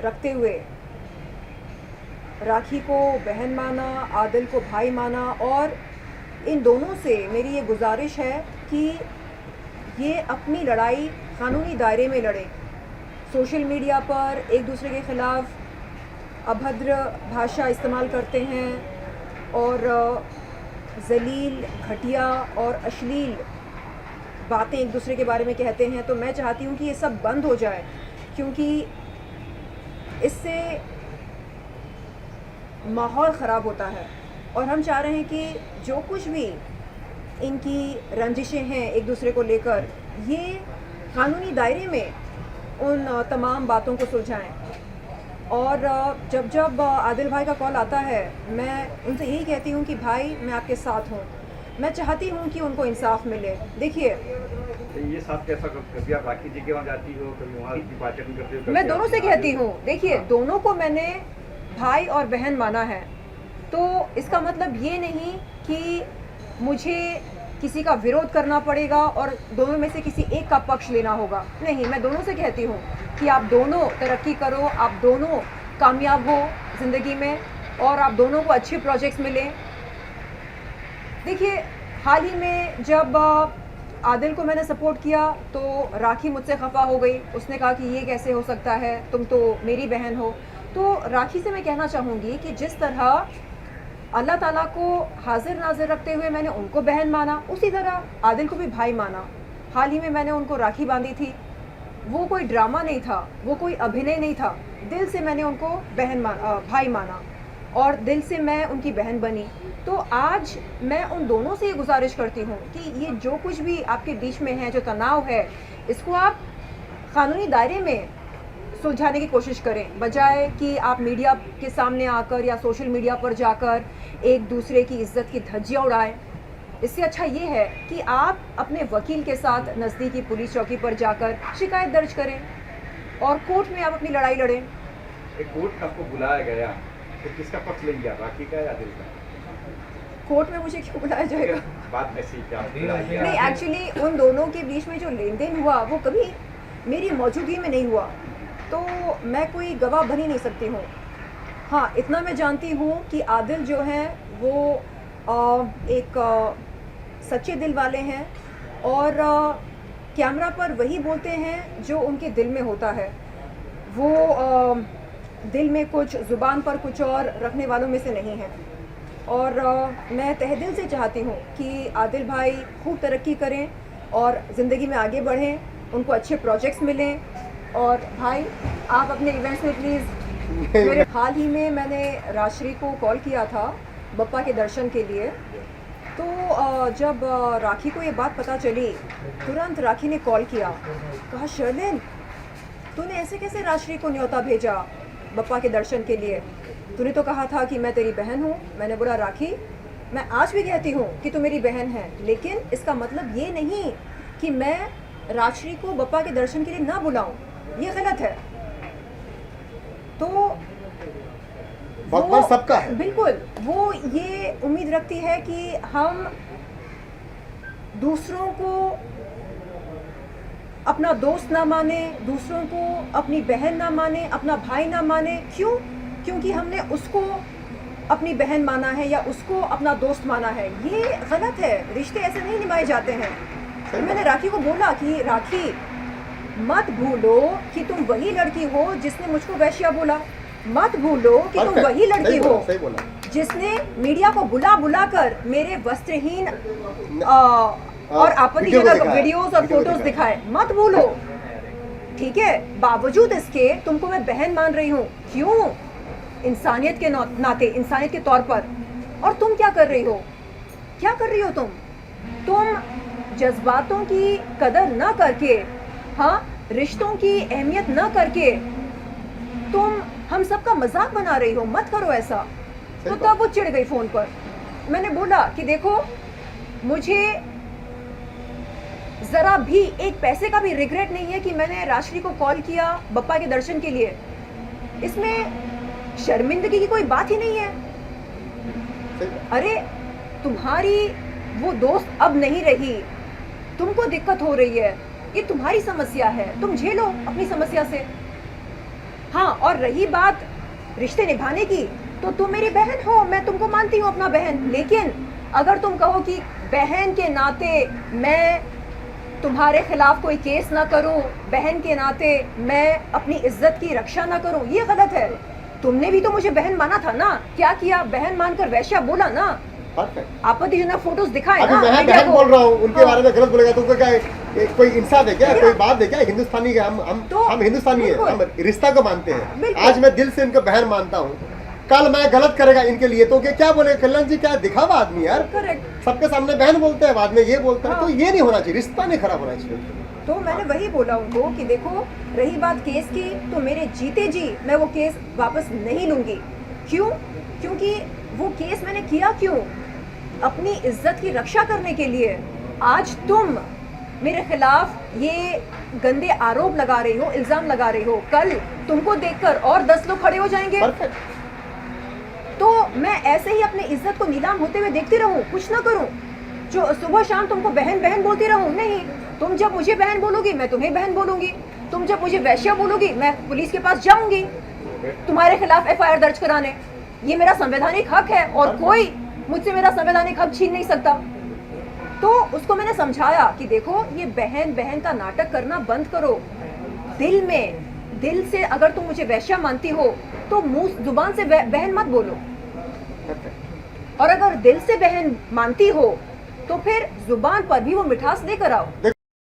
रखते हुए राखी को बहन माना, आदिल को भाई माना, और इन दोनों से मेरी ये गुजारिश है कि ये अपनी लड़ाई कानूनी दायरे में लड़ें। सोशल मीडिया पर एक दूसरे के ख़िलाफ़ अभद्र भाषा इस्तेमाल करते हैं और ज़लील, घटिया और अश्लील बातें एक दूसरे के बारे में कहते हैं। तो मैं चाहती हूँ कि ये सब बंद हो जाए, क्योंकि इससे माहौल ख़राब होता है। और हम चाह रहे हैं कि जो कुछ भी इनकी रंजिशें हैं एक दूसरे को लेकर, ये कानूनी दायरे में उन तमाम बातों को सुलझाएं। और जब जब आदिल भाई का कॉल आता है, मैं उनसे यही कहती हूँ कि भाई मैं आपके साथ हूँ, मैं चाहती हूँ कि उनको इंसाफ मिले। देखिए, ये साथ कैसा, कभी आप राखी जी के वहाँ जाती हो, कभी वहाँ की पाचन करते हो? मैं दोनों से कहती हूँ। देखिए, दोनों को मैंने भाई और बहन माना है, तो इसका मतलब ये नहीं कि मुझे किसी का विरोध करना पड़ेगा और दोनों में से किसी एक का पक्ष लेना होगा। नहीं, मैं दोनों से कहती हूँ कि आप दोनों तरक्की करो, आप दोनों कामयाब हो ज़िंदगी में, और आप दोनों को अच्छे प्रोजेक्ट्स मिलें। देखिए, हाल ही में जब आदिल को मैंने सपोर्ट किया तो राखी मुझसे खफा हो गई। उसने कहा कि ये कैसे हो सकता है, तुम तो मेरी बहन हो। तो राखी से मैं कहना चाहूँगी कि जिस तरह अल्लाह ताला को हाजिर नाजिर रखते हुए मैंने उनको बहन माना, उसी तरह आदिल को भी भाई माना। हाल ही में मैंने उनको राखी बांधी थी। वो कोई ड्रामा नहीं था, वो कोई अभिनय नहीं था। दिल से मैंने उनको भाई माना और दिल से मैं उनकी बहन बनी। तो आज मैं उन दोनों से ये गुजारिश करती हूँ कि ये जो कुछ भी आपके बीच में है, जो तनाव है, इसको आप कानूनी दायरे में सुलझाने की कोशिश करें, बजाय कि आप मीडिया के सामने आकर या सोशल मीडिया पर जाकर एक दूसरे की इज्जत की धज्जियाँ उड़ाएं। इससे अच्छा ये है कि आप अपने वकील के साथ नज़दीकी पुलिस चौकी पर जाकर शिकायत दर्ज करें और कोर्ट में आप अपनी लड़ाई लड़ें। एक कोर्ट आपको बुलाया गया, तो किसका पक्ष लेंगे, राखी का या आदिल का? कोर्ट में मुझे क्यों बुलाया जाएगा? बात ऐसी क्या? नहीं, एक्चुअली उन दोनों के बीच में जो लेन देन हुआ वो कभी मेरी मौजूदगी में नहीं हुआ, तो मैं कोई गवाह बन ही नहीं सकती हूँ। हाँ, इतना मैं जानती हूँ कि आदिल जो हैं वो एक सच्चे दिल वाले हैं और कैमरा पर वही बोलते हैं जो उनके दिल में होता है। वो दिल में कुछ, ज़ुबान पर कुछ और रखने वालों में से नहीं है। और मैं तहे दिल से चाहती हूँ कि आदिल भाई खूब तरक्की करें और ज़िंदगी में आगे बढ़ें, उनको अच्छे प्रोजेक्ट्स मिलें। और भाई, आप अपने इवेंट्स में प्लीज़ मेरे हाल ही में मैंने राजश्री को कॉल किया था बप्पा के दर्शन के लिए। तो जब राखी को ये बात पता चली, तुरंत राखी ने कॉल किया, कहा शर्लिन, तूने ऐसे कैसे राजश्री को न्योता भेजा बप्पा के दर्शन के लिए? तूने तो कहा था कि मैं तेरी बहन हूँ। मैंने बोला राखी, मैं आज भी कहती हूँ कि तू मेरी बहन है, लेकिन इसका मतलब ये नहीं कि मैं राजश्री को बप्पा के दर्शन के लिए ना बुलाऊं, ये गलत है। तो वो सबका है, बिल्कुल, वो ये उम्मीद रखती है कि हम दूसरों को अपना दोस्त ना माने, दूसरों को अपनी बहन ना माने, अपना भाई ना माने। क्यों? क्योंकि हमने उसको अपनी बहन माना है या उसको अपना दोस्त माना है। ये गलत है, रिश्ते ऐसे नहीं निभाए जाते हैं। तो मैंने राखी को बोला कि राखी, मत भूलो कि तुम वही लड़की हो जिसने मुझको वैश्या बोला। मत भूलो कि तुम वही लड़की हो जिसने मीडिया को बुला बुला कर मेरे वस्त्रहीन और आपत्तिजनक वीडियोस और फोटोज दिखाए। मत भूलो, ठीक है? बावजूद इसके तुमको मैं बहन मान रही हूँ। क्यों? इंसानियत के नाते, इंसानियत के तौर पर। और तुम क्या कर रही हो? क्या कर रही हो तुम जज्बातों की कदर ना करके, हाँ, रिश्तों की अहमियत ना करके तुम हम सबका मजाक बना रही हो। मत करो ऐसा। तो तब वो चिढ़ गई फोन पर। मैंने बोला कि देखो, मुझे जरा भी एक पैसे का भी रिग्रेट नहीं है कि मैंने राजश्री को कॉल किया बप्पा के दर्शन के लिए। इसमें शर्मिंदगी की कोई बात ही नहीं है। अरे, तुम्हारी वो दोस्त अब नहीं रही, तुमको दिक्कत हो रही है, ये तुम्हारी समस्या है, तुम झेलो अपनी समस्या से। हाँ, और रही बात रिश्ते निभाने की, तो तुम मेरी बहन हो, मैं तुमको मानती हूँ अपना बहन, लेकिन अगर तुम कहो कि बहन के नाते मैं तुम्हारे खिलाफ कोई केस ना करूं, बहन के नाते मैं अपनी इज्जत की रक्षा ना करूं, ये गलत है। तुमने भी तो मुझे बहन माना था ना, क्या किया? बहन मानकर वैश्या बोला ना, परफेक्ट। आपत्तिजनक फोटोज दिखाए अभी ना मैं मीडिया बहन को। बोल रहा हूँ, उनके हाँ। बारे में गलत बोलेगा तो उनको क्या कोई इंसाफ है क्या, क्या? कोई बात है क्या? हिंदुस्तानी के तो हम हिंदुस्तानी है, बिल्कुल। हम रिश्ता को मानते हैं। बिल्कुल। आज मैं दिल से इनको बहन मानता हूँ, कल मैं गलत करेगा इनके लिए तो क्या बोले कल्याण जी, क्या दिखावा आदमी यार, करेक्ट। सबके सामने बहन बोलते हैं, बाद में ये बोलते हैं, हाँ। तो ये नहीं होना चाहिए, रिश्ता नहीं खराब होना चाहिए। तो मैंने वही बोला उनको कि देखो, रही बात केस की, तो मेरे जीते जी मैं वो केस वापस नहीं लूंगी। क्यों? क्योंकि वो केस मैंने किया क्यों? अपनी इज्जत की रक्षा करने के लिए। आज तुम मेरे खिलाफ ये गंदे आरोप लगा रही हो, इल्जाम लगा रही हो, कल तुमको देखकर और 10 लोग खड़े हो जाएंगे। परफेक्ट। तो मैं ऐसे ही अपनी इज्जत को नीलाम होते हुए देखती रहूं, कुछ ना करूं, जो सुबह शाम तुमको बहन बहन बोलती रहूं? नहीं, तुम जब मुझे बहन बोलोगी मैं तुम्हें बहन बोलूंगी, तुम जब मुझे वैश्या बोलोगी मैं पुलिस के पास जाऊंगी तुम्हारे खिलाफ एफआईआर दर्ज कराने। ये मेरा संवैधानिक हक है और कोई मुझसे मेरा संवैधानिक हक छीन नहीं सकता। तो उसको मैंने समझाया कि देखो, ये बहन बहन का नाटक करना बंद करो। दिल से अगर तुम मुझे वैश्या मानती हो तो मुंह जुबान से बहन मत बोलो, और अगर दिल से बहन मानती हो तो फिर जुबान पर भी वो मिठास लेकर आओ।